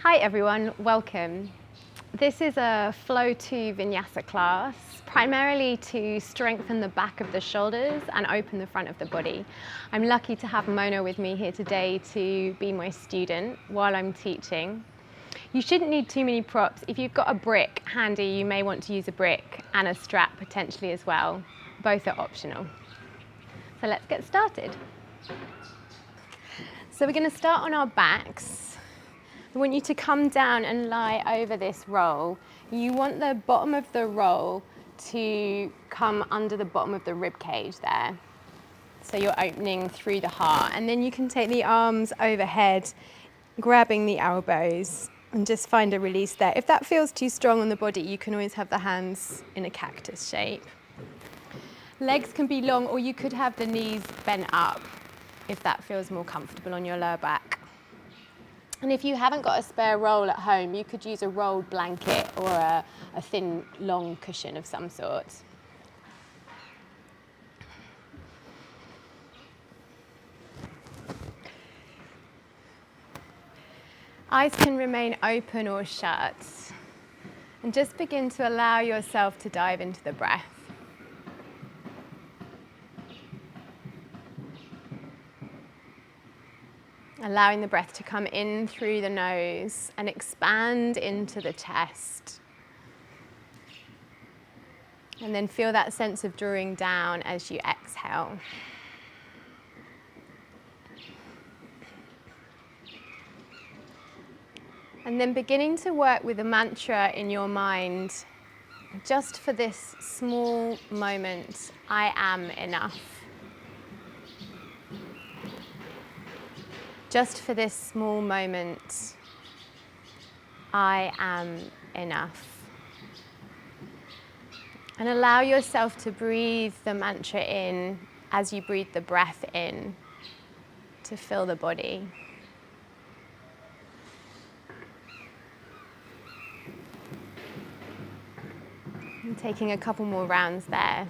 Hi everyone, welcome. This is a Flow 2 Vinyasa class, primarily to strengthen the back of the shoulders and open the front of the body. I'm lucky to have Mona with me here today to be my student while I'm teaching. You shouldn't need too many props. If you've got a brick handy, you may want to use a brick and a strap potentially as well. Both are optional. So let's get started. So we're going to start on our backs. I want you to come down and lie over this roll. You want the bottom of the roll to come under the bottom of the rib cage there. So you're opening through the heart. And then you can take the arms overhead, grabbing the elbows, and just find a release there. If that feels too strong on the body, you can always have the hands in a cactus shape. Legs can be long, or you could have the knees bent up if that feels more comfortable on your lower back. And if you haven't got a spare roll at home, you could use a rolled blanket or a thin, long cushion of some sort. Eyes can remain open or shut. And just begin to allow yourself to dive into the breath. Allowing the breath to come in through the nose and expand into the chest. And then feel that sense of drawing down as you exhale. And then beginning to work with a mantra in your mind, just for this small moment, I am enough. Just for this small moment, I am enough. And allow yourself to breathe the mantra in as you breathe the breath in to fill the body. And taking a couple more rounds there.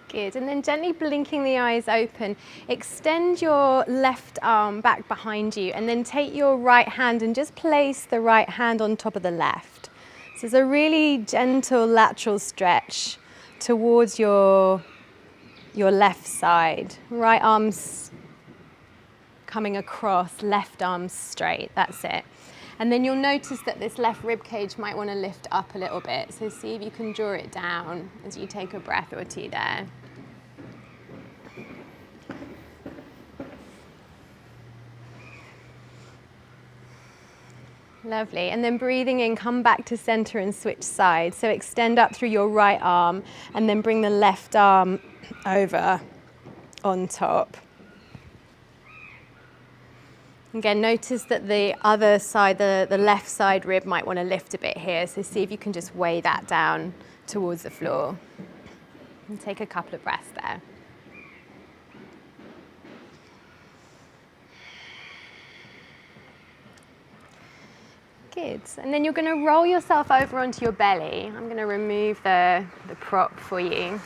Good. And then gently blinking the eyes open, extend your left arm back behind you and then take your right hand and just place the right hand on top of the left. So it's a really gentle lateral stretch towards your left side. Right arm's coming across, left arm straight, that's it. And then you'll notice that this left rib cage might want to lift up a little bit. So see if you can draw it down as you take a breath or two there. Lovely. And then breathing in, come back to center and switch sides. So extend up through your right arm and then bring the left arm over on top. Again, notice that the other side, the left side rib might want to lift a bit here. So see if you can just weigh that down towards the floor. And take a couple of breaths there. Good. And then you're going to roll yourself over onto your belly. I'm going to remove the prop for you.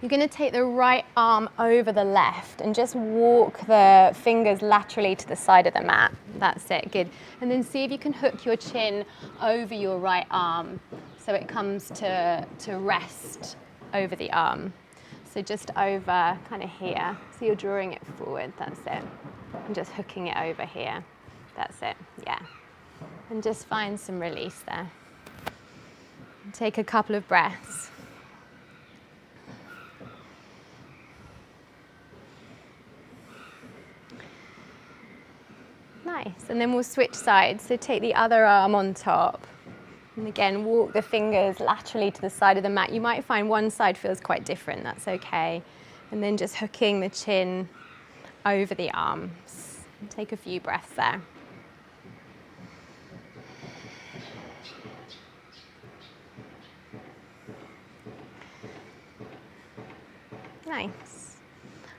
You're going to take the right arm over the left and just walk the fingers laterally to the side of the mat. That's it, good. And then see if you can hook your chin over your right arm so it comes to rest over the arm. So just over kind of here. So you're drawing it forward, that's it. And just hooking it over here. That's it, yeah. And just find some release there. Take a couple of breaths. Nice, and then we'll switch sides. So take the other arm on top. And again, walk the fingers laterally to the side of the mat. You might find one side feels quite different, that's okay. And then just hooking the chin over the arms. And take a few breaths there. Nice.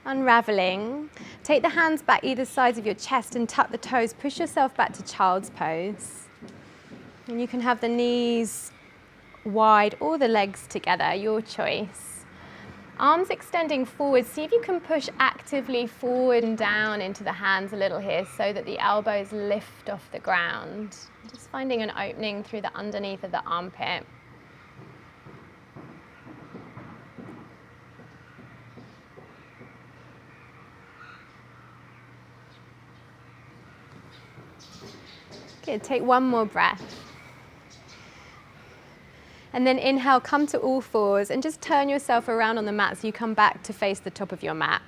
Unraveling. Take the hands back either sides of your chest and tuck the toes. Push yourself back to child's pose. And you can have the knees wide or the legs together, your choice. Arms extending forward. See if you can push actively forward and down into the hands a little here so that the elbows lift off the ground. Just finding an opening through the underneath of the armpit. Good, take one more breath. And then inhale, come to all fours and just turn yourself around on the mat so you come back to face the top of your mat.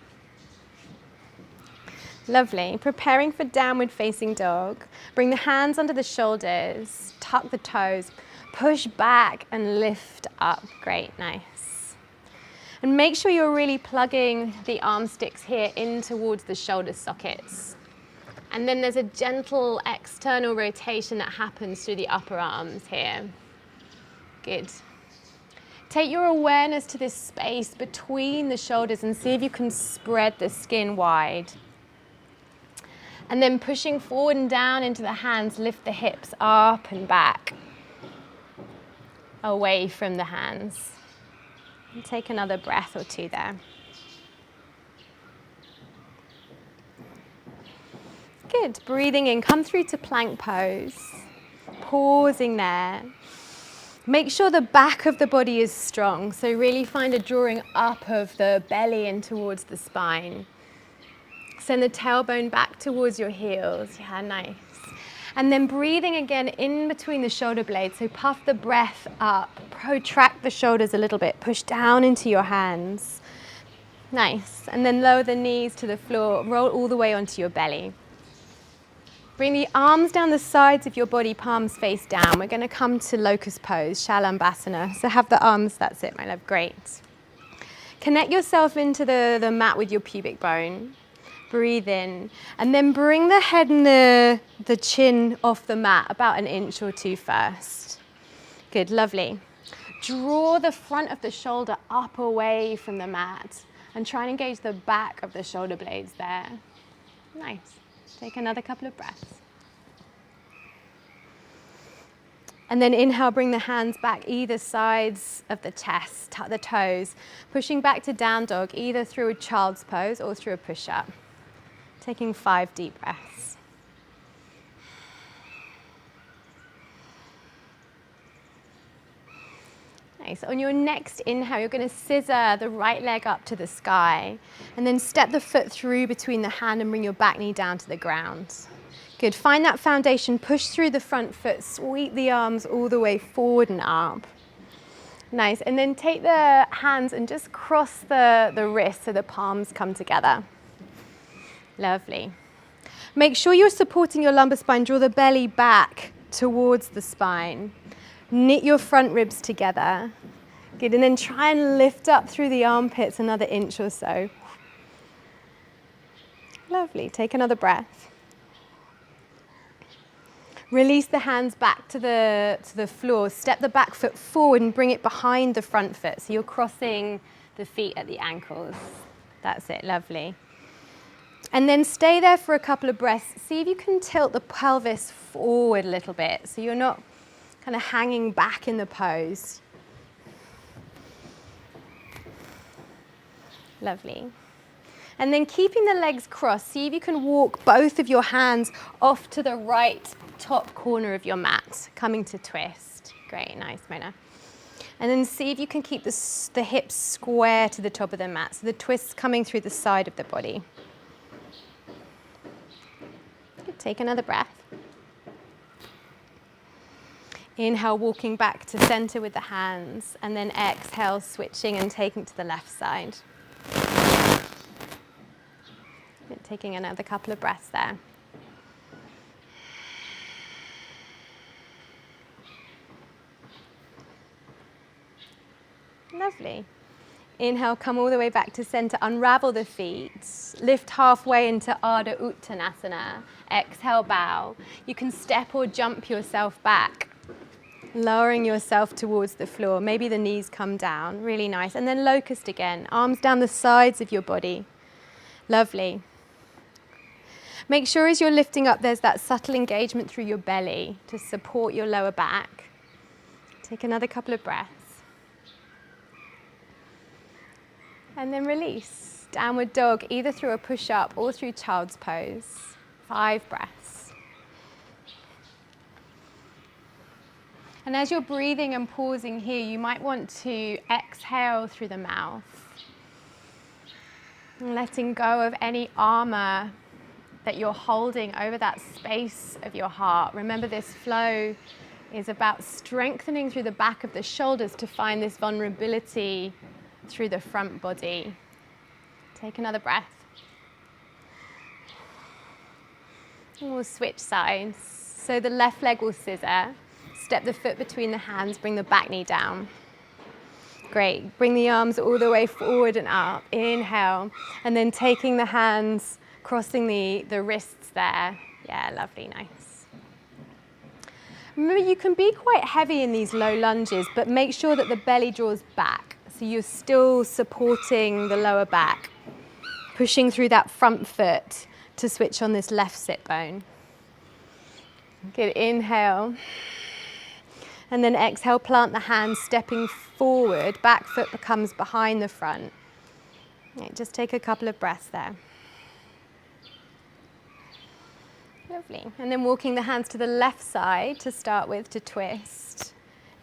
Lovely. Preparing for downward facing dog. Bring the hands under the shoulders, tuck the toes, push back and lift up. Great, nice. And make sure you're really plugging the arm sticks here in towards the shoulder sockets. And then there's a gentle external rotation that happens through the upper arms here. Good. Take your awareness to this space between the shoulders and see if you can spread the skin wide. And then pushing forward and down into the hands, lift the hips up and back, away from the hands. And take another breath or two there. Good. Breathing in, come through to plank pose. Pausing there. Make sure the back of the body is strong. So really find a drawing up of the belly in towards the spine. Send the tailbone back towards your heels. Yeah, nice. And then breathing again in between the shoulder blades. So puff the breath up. Protract the shoulders a little bit. Push down into your hands. Nice. And then lower the knees to the floor. Roll all the way onto your belly. Bring the arms down the sides of your body, palms face down. We're going to come to locust pose, Shalambhasana. So have the arms, that's it, my love, great. Connect yourself into the mat with your pubic bone. Breathe in. And then bring the head and the chin off the mat, about an inch or two first. Good, lovely. Draw the front of the shoulder up away from the mat and try and engage the back of the shoulder blades there. Nice. Take another couple of breaths. And then inhale, bring the hands back either sides of the chest, tuck the toes, pushing back to down dog, either through a child's pose or through a push-up. Taking 5 deep breaths. Nice. On your next inhale, you're going to scissor the right leg up to the sky and then step the foot through between the hand and bring your back knee down to the ground. Good. Find that foundation, push through the front foot, sweep the arms all the way forward and up. Nice. And then take the hands and just cross the wrists so the palms come together. Lovely. Make sure you're supporting your lumbar spine. Draw the belly back towards the spine. Knit your front ribs together. Good, and then try and lift up through the armpits another inch or so. Lovely, take another breath. Release the hands back to the floor. Step the back foot forward and bring it behind the front foot. So you're crossing the feet at the ankles. That's it, lovely. And then stay there for a couple of breaths. See if you can tilt the pelvis forward a little bit so you're not kind of hanging back in the pose. Lovely. And then keeping the legs crossed, see if you can walk both of your hands off to the right top corner of your mat, coming to twist. Great, nice, Mona. And then see if you can keep the hips square to the top of the mat, so the twist's coming through the side of the body. Good, take another breath. Inhale, walking back to center with the hands, and then exhale, switching and taking to the left side. And taking another couple of breaths there. Lovely. Inhale, come all the way back to center, unravel the feet, lift halfway into Ardha Uttanasana. Exhale, bow. You can step or jump yourself back, lowering yourself towards the floor. Maybe the knees come down, really nice. And then locust again, arms down the sides of your body. Lovely. Make sure as you're lifting up, there's that subtle engagement through your belly to support your lower back. Take another couple of breaths. And then release. Downward dog, either through a push-up or through child's pose. 5 breaths. And as you're breathing and pausing here, you might want to exhale through the mouth. And letting go of any armor that you're holding over that space of your heart. Remember, this flow is about strengthening through the back of the shoulders to find this vulnerability through the front body. Take another breath. And we'll switch sides. So the left leg will scissor. Step the foot between the hands, bring the back knee down. Great. Bring the arms all the way forward and up. Inhale. And then taking the hands, crossing the wrists there. Yeah, lovely, nice. Remember, you can be quite heavy in these low lunges, but make sure that the belly draws back. So you're still supporting the lower back, pushing through that front foot to switch on this left sit bone. Good, inhale. And then exhale, plant the hands, stepping forward, back foot becomes behind the front. Okay, just take a couple of breaths there. Lovely. And then walking the hands to the left side to start with, to twist.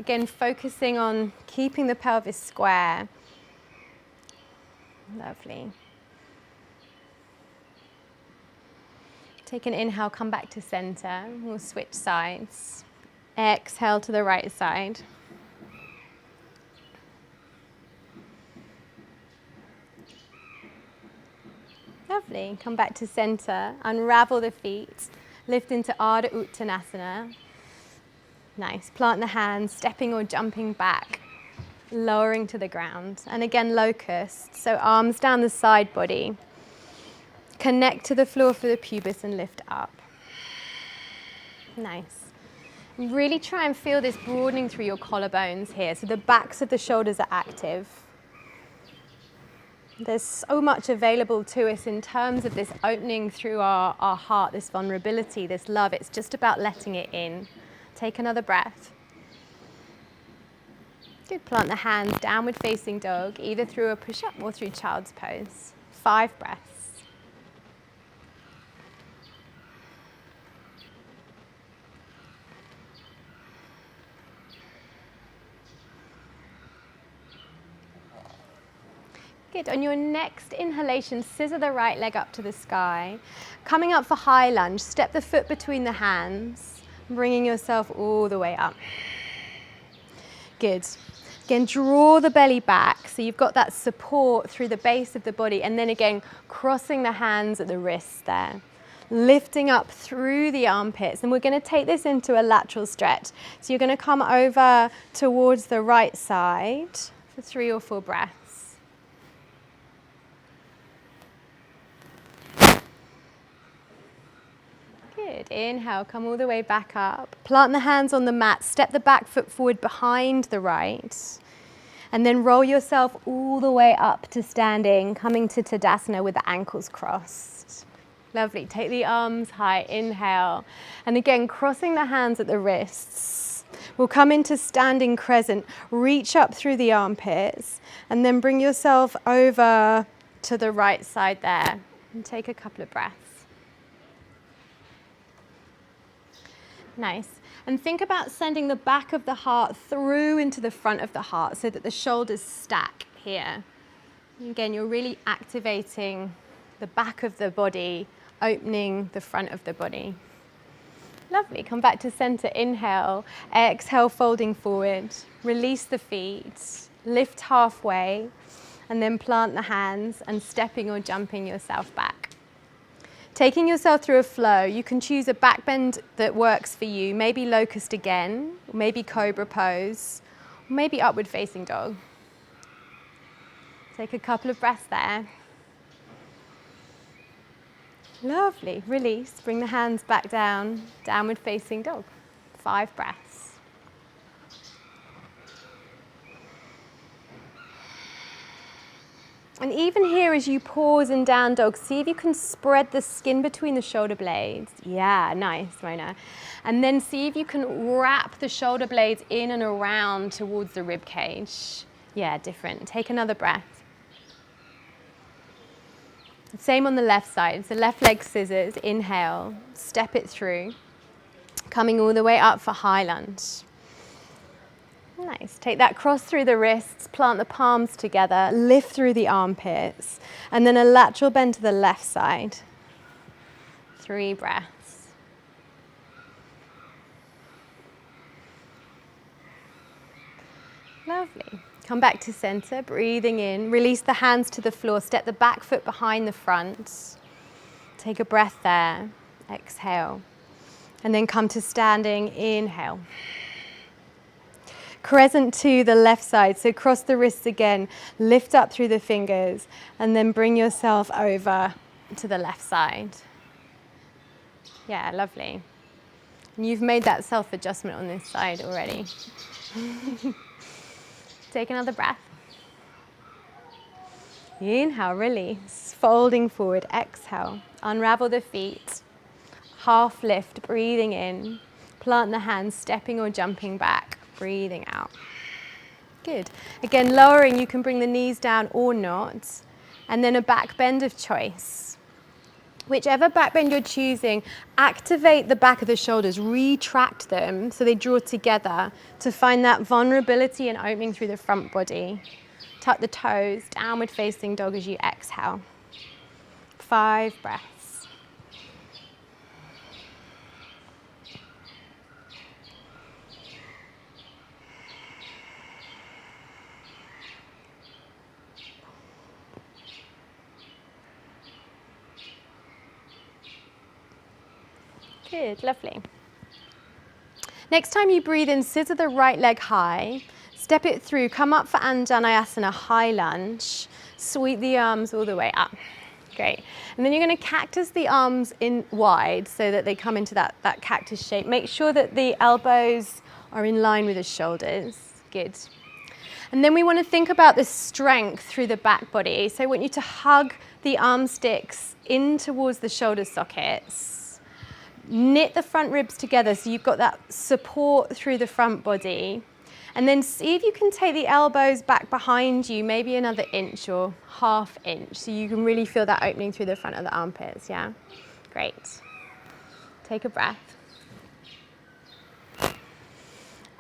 Again, focusing on keeping the pelvis square. Lovely. Take an inhale, come back to center. We'll switch sides. Exhale to the right side. Lovely. Come back to center. Unravel the feet. Lift into Ardha Uttanasana. Nice. Plant the hands, stepping or jumping back, lowering to the ground. And again, locust. So arms down the side body. Connect to the floor for the pubis and lift up. Nice. Really try and feel this broadening through your collarbones here. So the backs of the shoulders are active. There's so much available to us in terms of this opening through our heart, this vulnerability, this love. It's just about letting it in. Take another breath. Good. Plant the hands, downward facing dog, either through a push-up or through child's pose. 5 breaths. Good. On your next inhalation, scissor the right leg up to the sky. Coming up for high lunge, step the foot between the hands, bringing yourself all the way up. Good. Again, draw the belly back so you've got that support through the base of the body, and then again, crossing the hands at the wrists there. Lifting up through the armpits, and we're going to take this into a lateral stretch. So you're going to come over towards the right side for 3 or 4 breaths. Good. Inhale, come all the way back up. Plant the hands on the mat, step the back foot forward behind the right, and then roll yourself all the way up to standing, coming to Tadasana with the ankles crossed. Lovely. Take the arms high. Inhale. And again, crossing the hands at the wrists. We'll come into standing crescent. Reach up through the armpits, and then bring yourself over to the right side there. And take a couple of breaths. Nice. And think about sending the back of the heart through into the front of the heart so that the shoulders stack here. And again, you're really activating the back of the body, opening the front of the body. Lovely. Come back to center. Inhale. Exhale, folding forward. Release the feet. Lift halfway. And then plant the hands and stepping or jumping yourself back. Taking yourself through a flow, you can choose a back bend that works for you. Maybe locust again, or maybe cobra pose, or maybe upward facing dog. Take a couple of breaths there. Lovely. Release. Bring the hands back down. Downward facing dog. 5 breaths. And even here, as you pause in down dog, see if you can spread the skin between the shoulder blades. Yeah, nice, Mona. And then see if you can wrap the shoulder blades in and around towards the rib cage. Yeah, different. Take another breath. Same on the left side. So left leg scissors, inhale, step it through. Coming all the way up for high lunge. Nice. Take that cross through the wrists, plant the palms together, lift through the armpits, and then a lateral bend to the left side. 3 breaths. Lovely. Come back to center, breathing in. Release the hands to the floor. Step the back foot behind the front. Take a breath there. Exhale. And then come to standing. Inhale. Crescent to the left side, so cross the wrists again, lift up through the fingers, and then bring yourself over to the left side. Yeah, lovely. And you've made that self-adjustment on this side already. Take another breath. Inhale, release, folding forward, exhale. Unravel the feet, half lift, breathing in, plant the hands, stepping or jumping back. Breathing out. Good. Again, lowering, you can bring the knees down or not. And then a back bend of choice. Whichever back bend you're choosing, activate the back of the shoulders, retract them so they draw together to find that vulnerability and opening through the front body. Tuck the toes, downward facing dog as you exhale. 5 breaths. Good, lovely. Next time you breathe in, scissor the right leg high, step it through, come up for Anjaneyasana, high lunge, sweep the arms all the way up. Great. And then you're going to cactus the arms in wide so that they come into that cactus shape. Make sure that the elbows are in line with the shoulders. Good. And then we want to think about the strength through the back body. So I want you to hug the arm sticks in towards the shoulder sockets. Knit the front ribs together so you've got that support through the front body. And then see if you can take the elbows back behind you, maybe another inch or ½ inch, so you can really feel that opening through the front of the armpits, yeah? Great. Take a breath.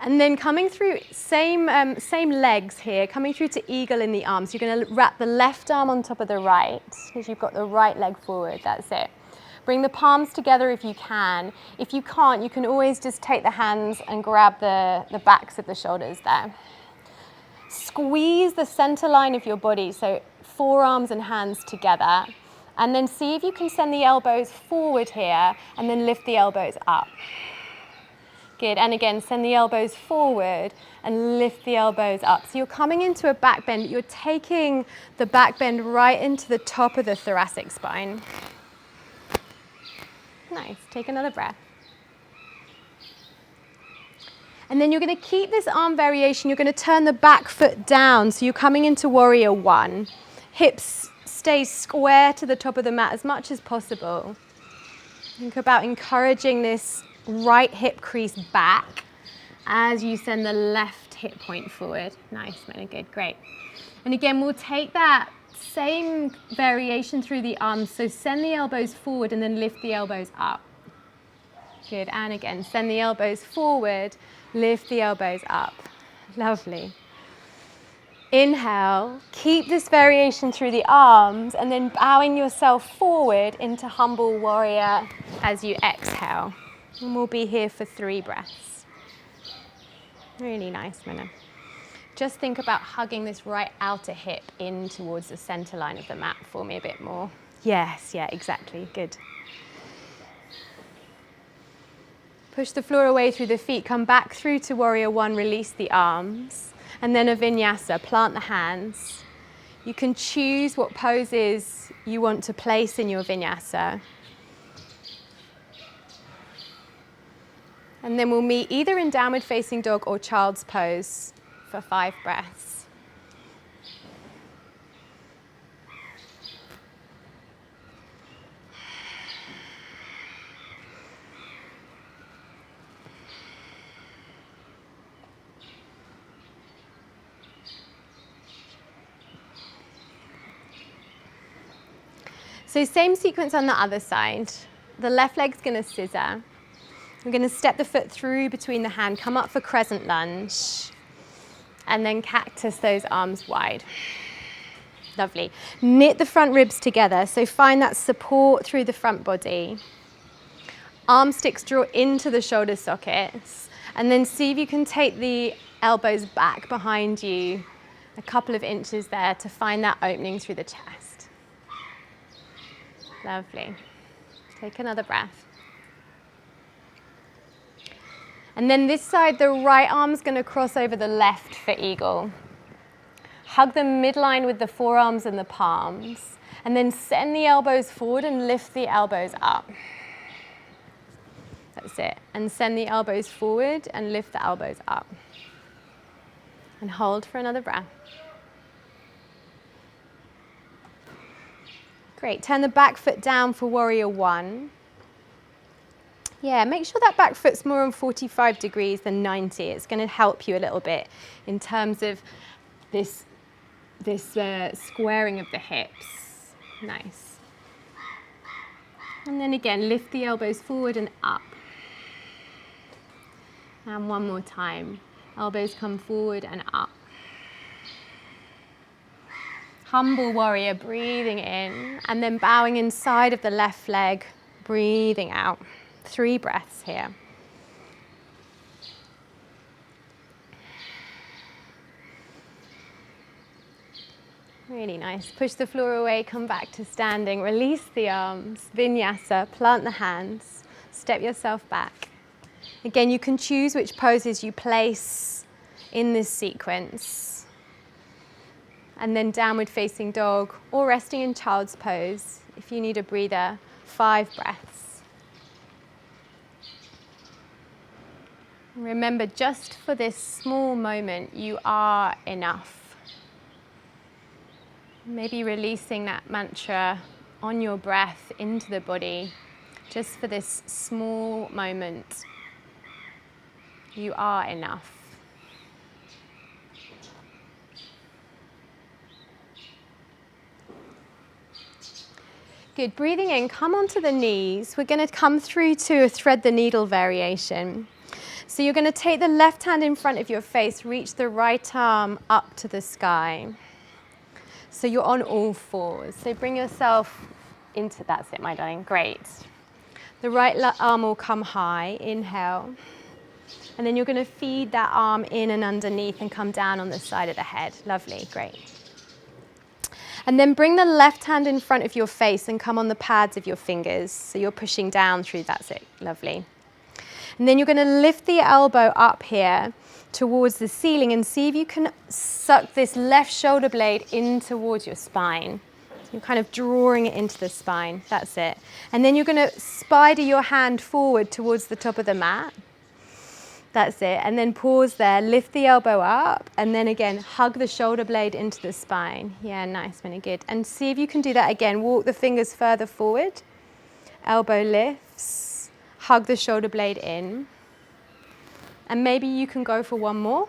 And then coming through, same legs here, coming through to eagle in the arms. You're going to wrap the left arm on top of the right, because you've got the right leg forward, that's it. Bring the palms together if you can. If you can't, you can always just take the hands and grab the backs of the shoulders there. Squeeze the center line of your body, so forearms and hands together. And then see if you can send the elbows forward here and then lift the elbows up. Good, and again, send the elbows forward and lift the elbows up. So you're coming into a back bend, you're taking the back bend right into the top of the thoracic spine. Nice, take another breath. And then you're going to keep this arm variation, you're going to turn the back foot down, so you're coming into warrior 1. Hips stay square to the top of the mat as much as possible. Think about encouraging this right hip crease back as you send the left hip point forward. Nice, really good, great. And again, we'll take that same variation through the arms, so send the elbows forward and then lift the elbows up. Good, and again, send the elbows forward, lift the elbows up. Lovely. Inhale, keep this variation through the arms and then bowing yourself forward into humble warrior as you exhale. And we'll be here for 3 breaths. Really nice, Minna. Just think about hugging this right outer hip in towards the center line of the mat for me a bit more. Yes, yeah, exactly, good. Push the floor away through the feet, come back through to warrior 1, release the arms, and then a vinyasa, plant the hands. You can choose what poses you want to place in your vinyasa. And then we'll meet either in downward facing dog or child's pose for 5 breaths. So same sequence on the other side. The left leg's going to scissor. We're going to step the foot through between the hand, come up for crescent lunge, and then cactus those arms wide. Lovely. Knit the front ribs together, so find that support through the front body. Arm sticks draw into the shoulder sockets, and then see if you can take the elbows back behind you a couple of inches there to find that opening through the chest. Lovely. Take another breath. And then this side, the right arm's going to cross over the left for eagle. Hug the midline with the forearms and the palms, and then send the elbows forward and lift the elbows up. That's it. And send the elbows forward and lift the elbows up. And hold for another breath. Great. Turn the back foot down for warrior one. Yeah, make sure that back foot's more on 45 degrees than 90. It's going to help you a little bit in terms of this squaring of the hips. Nice. And then again, lift the elbows forward and up. And one more time. Elbows come forward and up. Humble warrior, breathing in, and then bowing inside of the left leg, breathing out. 3 breaths here. Really nice. Push the floor away, come back to standing. Release the arms. Vinyasa, plant the hands. Step yourself back. Again, you can choose which poses you place in this sequence. And then downward facing dog or resting in child's pose. If you need a breather, 5 breaths. Remember, just for this small moment, you are enough. Maybe releasing that mantra on your breath into the body, just for this small moment. You are enough. Good. Breathing in, come onto the knees. We're going to come through to a thread the needle variation. So you're going to take the left hand in front of your face, reach the right arm up to the sky. So you're on all fours. So bring yourself into, that's it, my darling, great. The right arm will come high, inhale. And then you're going to feed that arm in and underneath and come down on the side of the head. Lovely, great. And then bring the left hand in front of your face and come on the pads of your fingers. So you're pushing down through, that's it, lovely. And then you're going to lift the elbow up here towards the ceiling and see if you can suck this left shoulder blade in towards your spine. So you're kind of drawing it into the spine. That's it. And then you're going to spider your hand forward towards the top of the mat. That's it. And then pause there, lift the elbow up, and then again, hug the shoulder blade into the spine. Yeah, nice, really good. And see if you can do that again. Walk the fingers further forward. Elbow lifts. Hug the shoulder blade in. And maybe you can go for one more.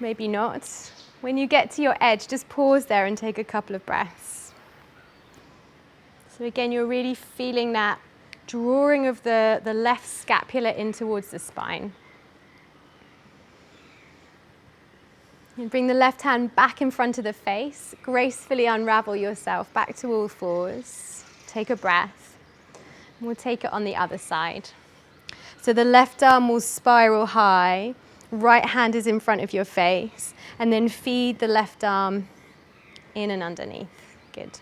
Maybe not. When you get to your edge, just pause there and take a couple of breaths. So again, you're really feeling that drawing of the left scapula in towards the spine. And bring the left hand back in front of the face. Gracefully unravel yourself back to all fours. Take a breath. We'll take it on the other side. So the left arm will spiral high, right hand is in front of your face, and then feed the left arm in and underneath. Good.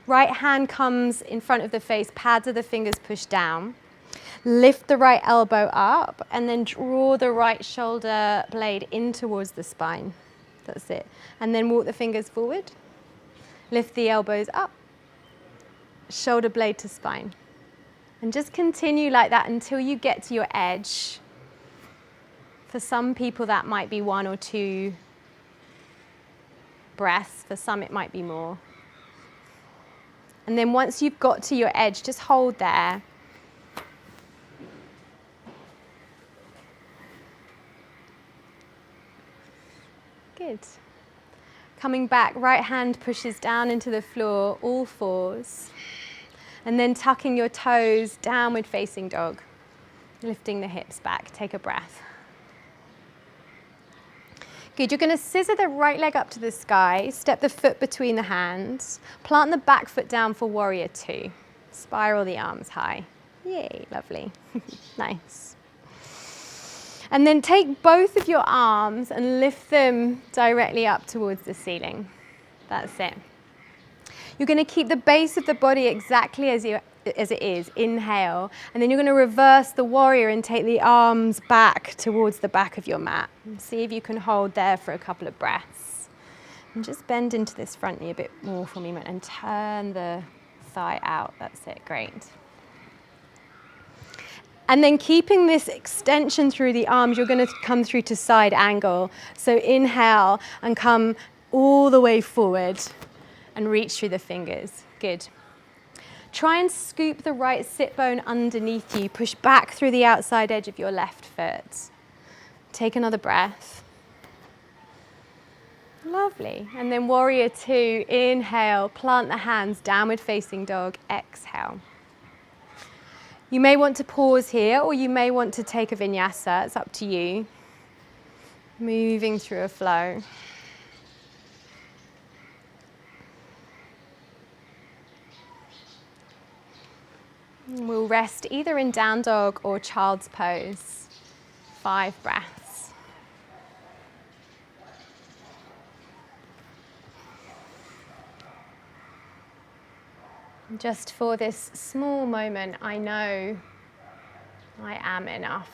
Right hand comes in front of the face, pads of the fingers push down. Lift the right elbow up, and then draw the right shoulder blade in towards the spine. That's it. And then walk the fingers forward. Lift the elbows up. Shoulder blade to spine. And just continue like that until you get to your edge. For some people that might be 1 or 2 breaths, for some it might be more. And then once you've got to your edge, just hold there. Good. Coming back, right hand pushes down into the floor, all fours. And then tucking your toes, downward facing dog. Lifting the hips back, take a breath. Good, you're going to scissor the right leg up to the sky, step the foot between the hands, plant the back foot down for warrior two. Spiral the arms high. Yay, lovely. Nice. And then take both of your arms and lift them directly up towards the ceiling. That's it. You're going to keep the base of the body exactly as it is. Inhale. And then you're going to reverse the warrior and take the arms back towards the back of your mat. And see if you can hold there for a couple of breaths. And just bend into this front knee a bit more for me and turn the thigh out. That's it. Great. And then keeping this extension through the arms, you're going to come through to side angle. So inhale and come all the way forward and reach through the fingers. Good. Try and scoop the right sit bone underneath you. Push back through the outside edge of your left foot. Take another breath. Lovely. And then warrior two, inhale, plant the hands, downward facing dog, exhale. You may want to pause here or you may want to take a vinyasa. It's up to you. Moving through a flow. We'll rest either in down dog or child's pose. 5 breaths. Just for this small moment, I know I am enough.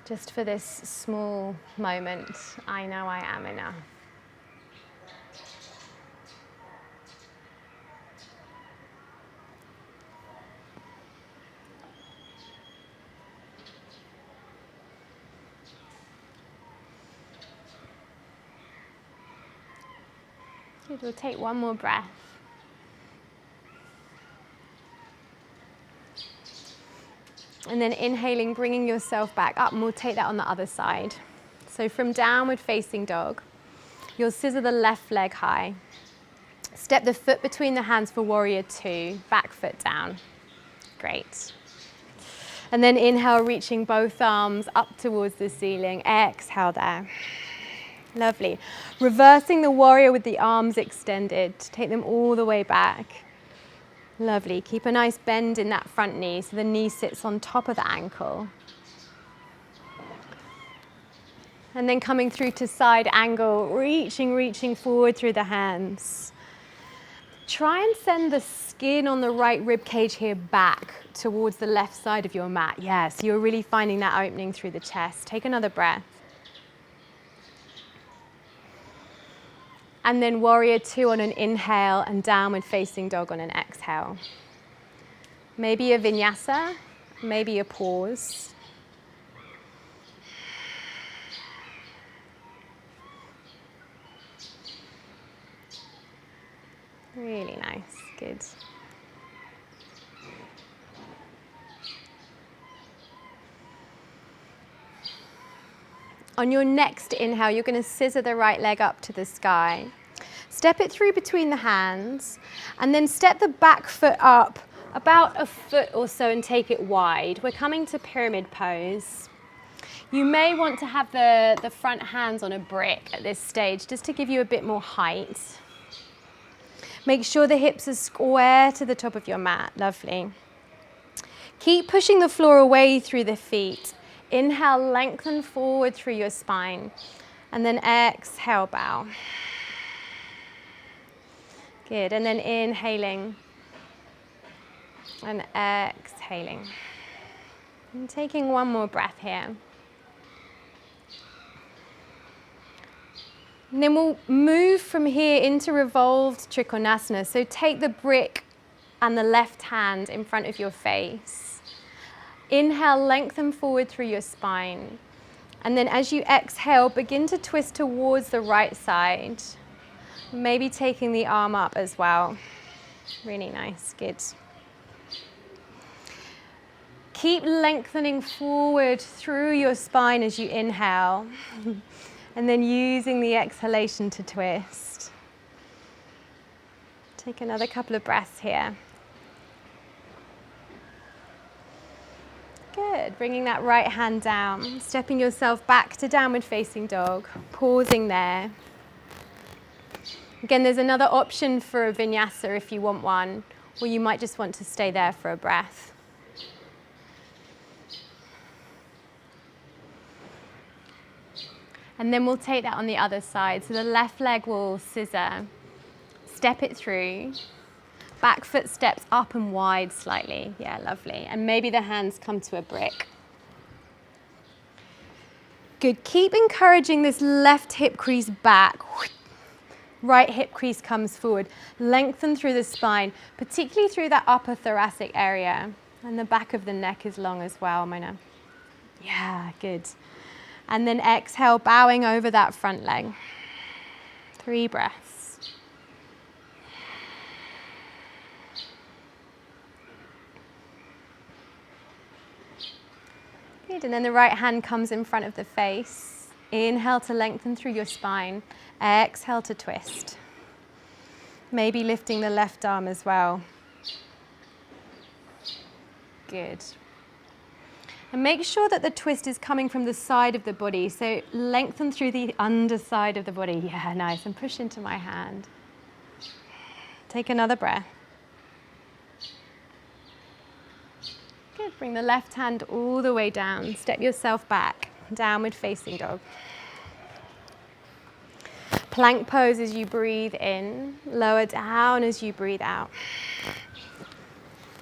Just for this small moment, I know I am enough. Good, we'll take one more breath. And then inhaling, bringing yourself back up, and we'll take that on the other side. So from downward facing dog, you'll scissor the left leg high. Step the foot between the hands for warrior two, back foot down. Great. And then inhale, reaching both arms up towards the ceiling. Exhale there. Lovely. Reversing the warrior with the arms extended. Take them all the way back. Lovely. Keep a nice bend in that front knee so the knee sits on top of the ankle. And then coming through to side angle, reaching forward through the hands. Try and send the skin on the right rib cage here back towards the left side of your mat. Yes, you're really finding that opening through the chest. Take another breath. And then warrior two on an inhale and downward facing dog on an exhale. Maybe a vinyasa, maybe a pause. Really nice, good. On your next inhale, you're going to scissor the right leg up to the sky. Step it through between the hands, and then step the back foot up about a foot or so and take it wide. We're coming to pyramid pose. You may want to have the front hands on a brick at this stage, just to give you a bit more height. Make sure the hips are square to the top of your mat. Lovely. Keep pushing the floor away through the feet. Inhale, lengthen forward through your spine. And then exhale, bow. Good. And then inhaling. And exhaling. And taking one more breath here. And then we'll move from here into revolved Trikonasana. So take the brick and the left hand in front of your face. Inhale, lengthen forward through your spine. And then as you exhale, begin to twist towards the right side. Maybe taking the arm up as well. Really nice, good. Keep lengthening forward through your spine as you inhale, and then using the exhalation to twist. Take another couple of breaths here. Good, bringing that right hand down, stepping yourself back to downward facing dog, pausing there. Again, there's another option for a vinyasa if you want one, or you might just want to stay there for a breath. And then we'll take that on the other side. So the left leg will scissor, step it through, back foot steps up and wide slightly. Yeah, lovely. And maybe the hands come to a brick. Good, keep encouraging this left hip crease back. Right hip crease comes forward. Lengthen through the spine, particularly through that upper thoracic area. And the back of the neck is long as well, Mona. Yeah, good. And then exhale, bowing over that front leg. 3 breaths. Good, and then the right hand comes in front of the face. Inhale to lengthen through your spine. Exhale to twist. Maybe lifting the left arm as well. Good. And make sure that the twist is coming from the side of the body. So lengthen through the underside of the body. Yeah, nice. And push into my hand. Take another breath. Good. Bring the left hand all the way down. Step yourself back. Downward facing dog. Plank pose as you breathe in. Lower down as you breathe out.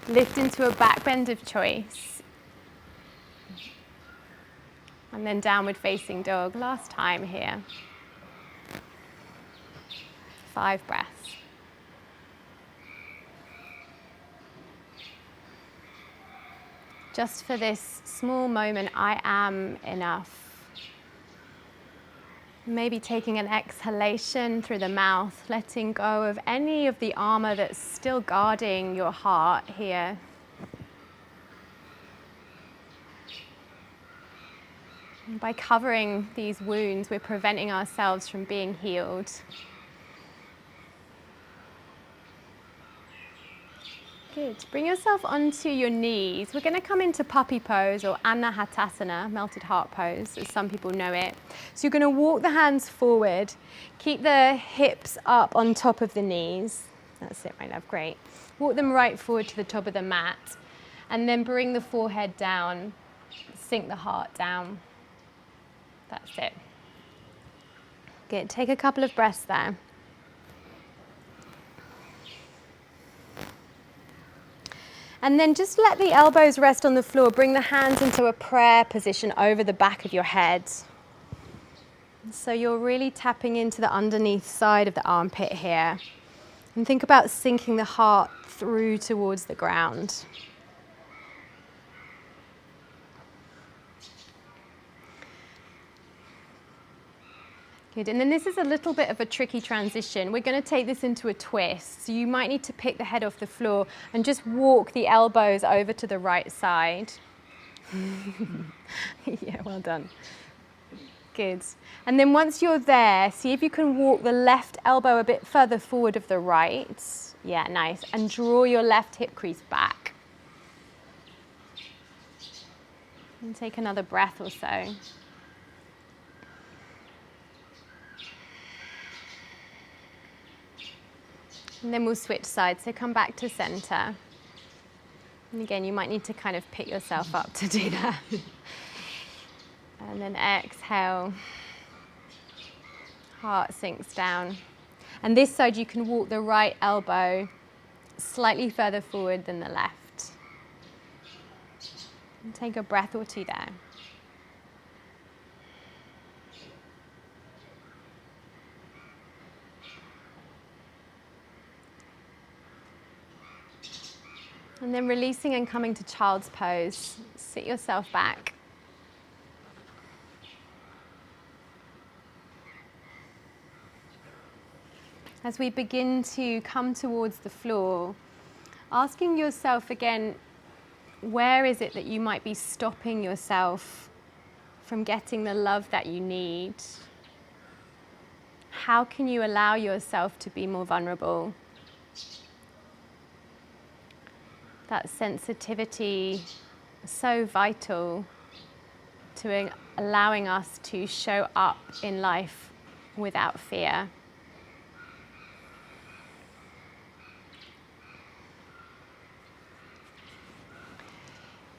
Lift into a back bend of choice. And then downward facing dog. Last time here. 5 breaths. Just for this small moment, I am enough. Maybe taking an exhalation through the mouth, letting go of any of the armor that's still guarding your heart here. And by covering these wounds, we're preventing ourselves from being healed. Good. Bring yourself onto your knees. We're going to come into puppy pose or anahatasana, melted heart pose, as some people know it. So you're going to walk the hands forward. Keep the hips up on top of the knees. That's it, my love. Great. Walk them right forward to the top of the mat. And then bring the forehead down. Sink the heart down. That's it. Good. Take a couple of breaths there. And then just let the elbows rest on the floor. Bring the hands into a prayer position over the back of your head. So you're really tapping into the underneath side of the armpit here. And think about sinking the heart through towards the ground. Good, and then this is a little bit of a tricky transition. We're going to take this into a twist. So you might need to pick the head off the floor and just walk the elbows over to the right side. Yeah, well done. Good. And then once you're there, see if you can walk the left elbow a bit further forward of the right. Yeah, nice. And draw your left hip crease back. And take another breath or so. And then we'll switch sides, so come back to center. And again, you might need to kind of pick yourself up to do that. And then exhale. Heart sinks down. And this side, you can walk the right elbow slightly further forward than the left. And take a breath or two there. And then releasing and coming to child's pose. Sit yourself back. As we begin to come towards the floor, asking yourself again, Where is it that you might be stopping yourself from getting the love that you need? How can you allow yourself to be more vulnerable? That sensitivity is so vital to allowing us to show up in life without fear.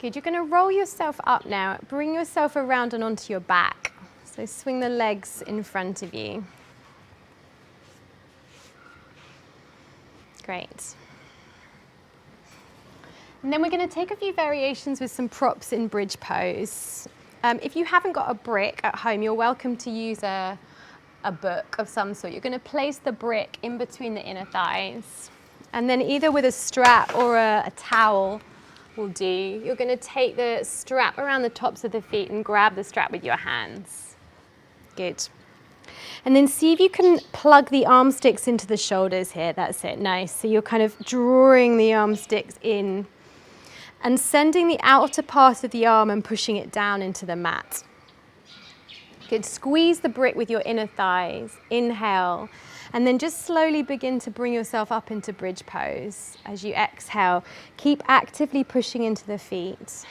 Good, you're going to roll yourself up now. Bring yourself around and onto your back. So swing the legs in front of you. Great. And then we're going to take a few variations with some props in bridge pose. If you haven't got a brick at home, you're welcome to use a book of some sort. You're going to place the brick in between the inner thighs. And then either with a strap or a towel will do. You're going to take the strap around the tops of the feet and grab the strap with your hands. Good. And then see if you can plug the arm sticks into the shoulders here. That's it. Nice. So you're kind of drawing the arm sticks in and sending the outer part of the arm and pushing it down into the mat. Good. Squeeze the brick with your inner thighs. Inhale. And then just slowly begin to bring yourself up into bridge pose. As you exhale, keep actively pushing into the feet.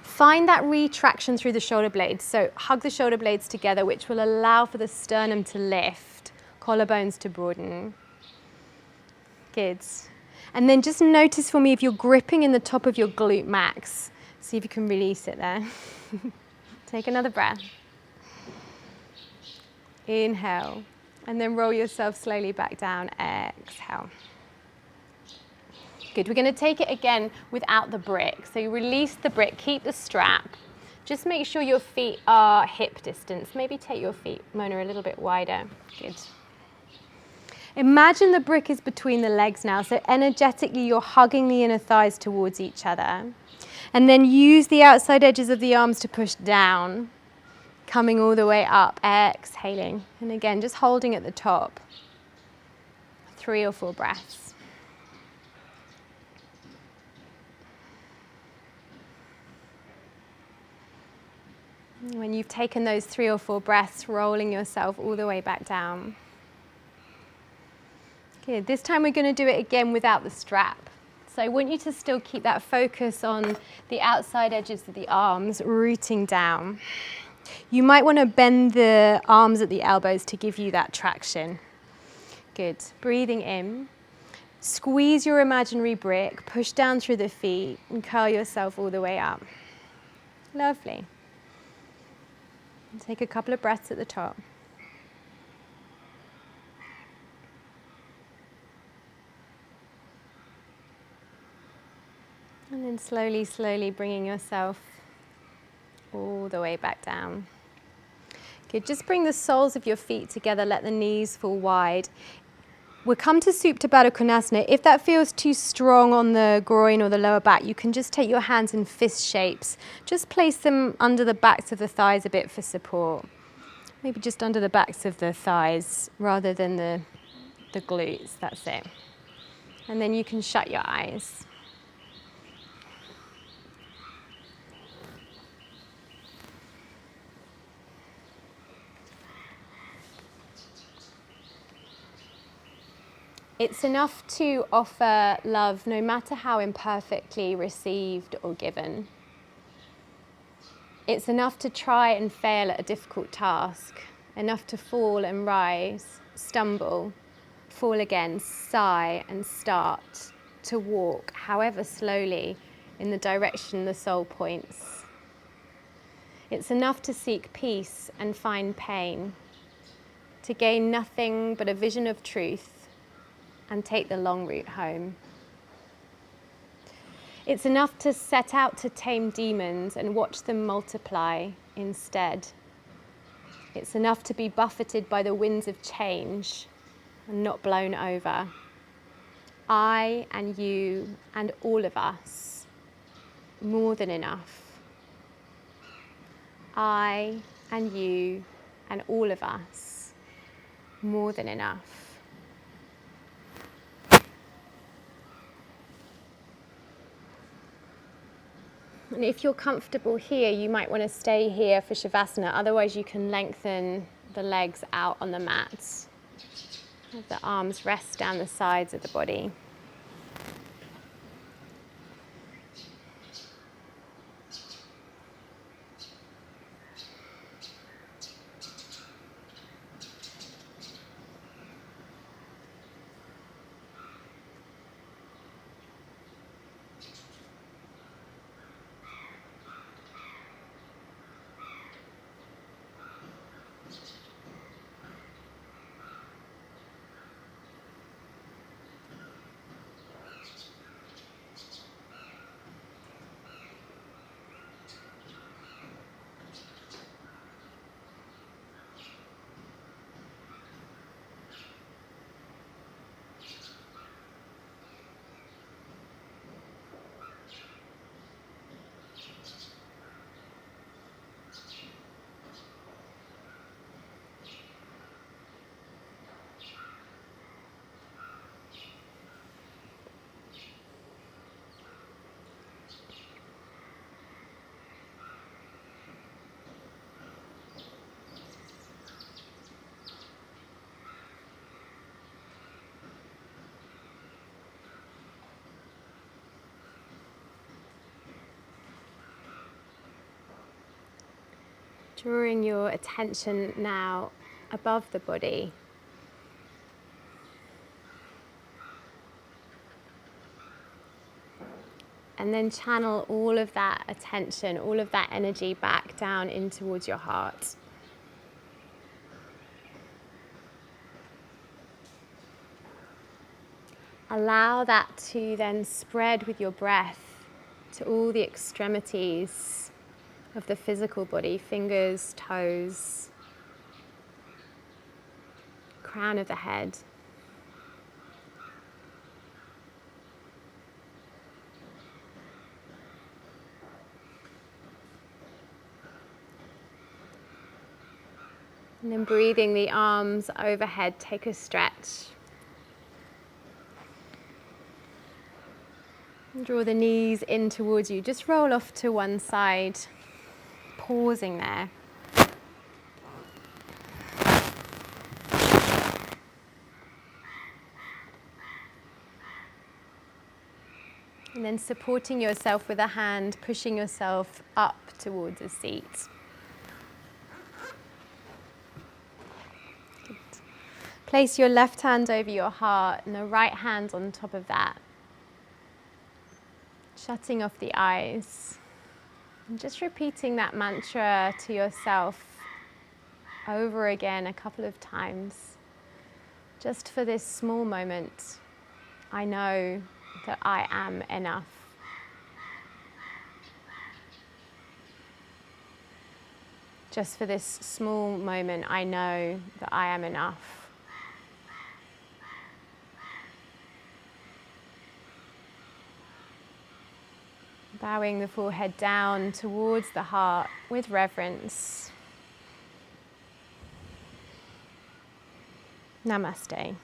Find that retraction through the shoulder blades. So hug the shoulder blades together, which will allow for the sternum to lift, collarbones to broaden. Good. And then just notice for me if you're gripping in the top of your glute max. See if you can release it there. Take another breath. Inhale, and then roll yourself slowly back down. Exhale. Good, we're going to take it again without the brick. So you release the brick, keep the strap. Just make sure your feet are hip distance. Maybe take your feet, Mona, a little bit wider. Good. Imagine the brick is between the legs now. So energetically, you're hugging the inner thighs towards each other. And then use the outside edges of the arms to push down. Coming all the way up, exhaling. And again, just holding at the top. 3 or 4 breaths. When you've taken those 3 or 4 breaths, rolling yourself all the way back down. Good. This time we're going to do it again without the strap. So I want you to still keep that focus on the outside edges of the arms, rooting down. You might want to bend the arms at the elbows to give you that traction. Good. Breathing in. Squeeze your imaginary brick, push down through the feet and curl yourself all the way up. Lovely. Take a couple of breaths at the top. And then slowly, slowly bringing yourself all the way back down. Good, just bring the soles of your feet together, let the knees fall wide. We'll come to Supta Baddha Konasana. If that feels too strong on the groin or the lower back, you can just take your hands in fist shapes. Just place them under the backs of the thighs a bit for support. Maybe just under the backs of the thighs rather than the glutes, that's it. And then you can shut your eyes. It's enough to offer love no matter how imperfectly received or given. It's enough to try and fail at a difficult task, enough to fall and rise, stumble, fall again, sigh and start to walk, however slowly, in the direction the soul points. It's enough to seek peace and find pain, to gain nothing but a vision of truth and take the long route home. It's enough to set out to tame demons and watch them multiply instead. It's enough to be buffeted by the winds of change and not blown over. I and you and all of us, more than enough. I and you and all of us, more than enough. And if you're comfortable here, you might want to stay here for Shavasana. Otherwise, you can lengthen the legs out on the mat. Have the arms rest down the sides of the body. Drawing your attention now above the body. And then channel all of that attention, all of that energy back down in towards your heart. Allow that to then spread with your breath to all the extremities of the physical body, fingers, toes, crown of the head. And then breathing the arms overhead, take a stretch. And draw the knees in towards you. Just roll off to one side, pausing there. And then supporting yourself with a hand, pushing yourself up towards a seat. Good. Place your left hand over your heart and the right hand on top of that. Shutting off the eyes. And just repeating that mantra to yourself over again a couple of times. Just for this small moment, I know that I am enough. Just for this small moment, I know that I am enough. Bowing the forehead down towards the heart with reverence. Namaste.